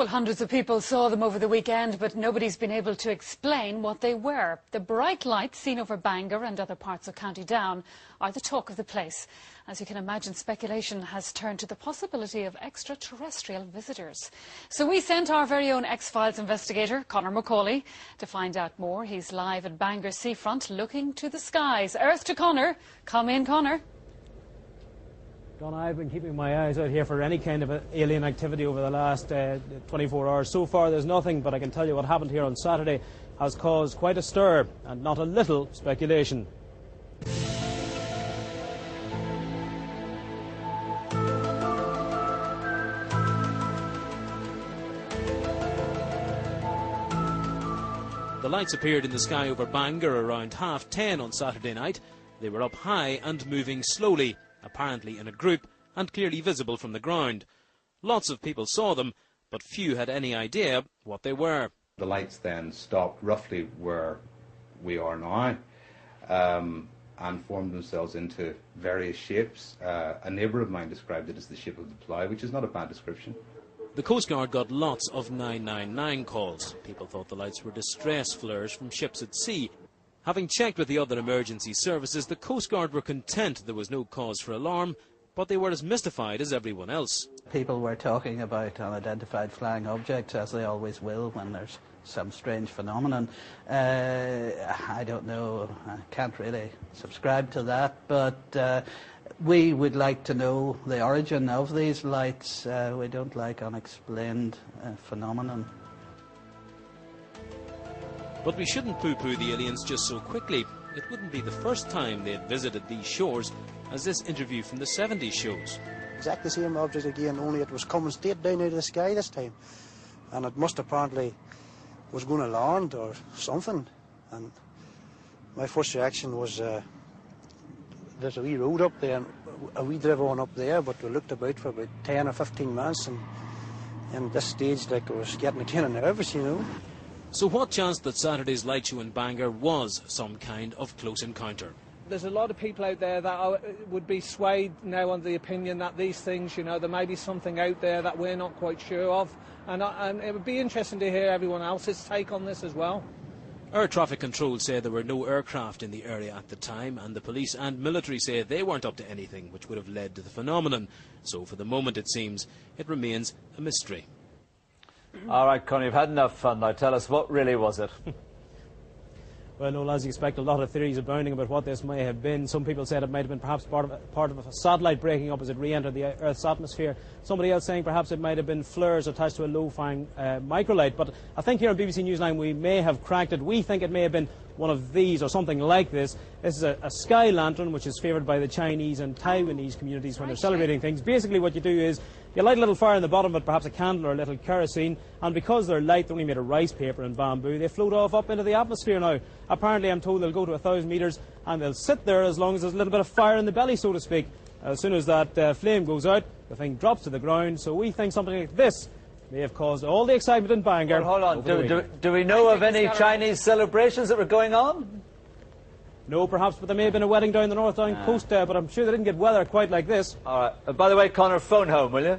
Well, hundreds of people saw them over the weekend, but nobody's been able to explain what they were. The bright lights seen over Bangor and other parts of County Down are the talk of the place. As you can imagine, speculation has turned to the possibility of extraterrestrial visitors. So we sent our very own X-Files investigator, Conor McCauley, to find out more. He's live at Bangor seafront looking to the skies. Earth to Conor. Come in, Conor. Don, I've been keeping my eyes out here for any kind of alien activity over the last 24 hours. So far there's nothing, but I can tell you what happened here on Saturday has caused quite a stir and not a little speculation. The lights appeared in the sky over Bangor around 10:30 on Saturday night. They were up high and moving slowly, apparently in a group and clearly visible from the ground. Lots of people saw them, but few had any idea what they were. The lights then stopped roughly where we are now and formed themselves into various shapes. A neighbour of mine described it as the shape of the plough, which is not a bad description. The Coast Guard got lots of 999 calls. People thought the lights were distress flares from ships at sea. Having checked with the other emergency services, the Coast Guard were content there was no cause for alarm, but they were as mystified as everyone else. People were talking about unidentified flying objects, as they always will when there's some strange phenomenon. I don't know, I can't really subscribe to that, but we would like to know the origin of these lights. We don't like unexplained phenomenon. But we shouldn't poo-poo the aliens just so quickly. It wouldn't be the first time they had visited these shores, as this interview from the 70s shows. Exactly the same object again, only it was coming straight down out of the sky this time. And it must apparently was going to land or something. And my first reaction was, there's a wee road up there, and we drove on up there, but we looked about for about 10 or 15 minutes, and at this stage, like, I was getting kind of nervous, you know. So what chance that Saturday's light show in Bangor was some kind of close encounter? There's a lot of people out there that would be swayed now on the opinion that these things, you know, there may be something out there that we're not quite sure of. And it would be interesting to hear everyone else's take on this as well. Air traffic control say there were no aircraft in the area at the time, and the police and military say they weren't up to anything which would have led to the phenomenon. So for the moment, it seems, it remains a mystery. All right, Conor, you've had enough fun now. Tell us, what really was it? Well, no, as you expect, a lot of theories abounding about what this may have been. Some people said it might have been perhaps part of a satellite breaking up as it re-entered the Earth's atmosphere. Somebody else saying perhaps it might have been flares attached to a low-flying microlight. But I think here on BBC Newsline we may have cracked it. We think it may have been one of these or something like this. This is a sky lantern, which is favoured by the Chinese and Taiwanese communities when they're celebrating things. Basically what you do is you light a little fire in the bottom, but perhaps a candle or a little kerosene, and because they're light, they're only made of rice paper and bamboo, they float off up into the atmosphere now. Apparently, I'm told they'll go to 1,000 metres, and they'll sit there as long as there's a little bit of fire in the belly, so to speak. As soon as that flame goes out, the thing drops to the ground, so we think something like this may have caused all the excitement in Bangor. Well, hold on, do we know of any Chinese celebrations that were going on? No, perhaps, but there may have been a wedding down the North Down coast, but I'm sure they didn't get weather quite like this. All right. By the way, Conor, phone home, will you?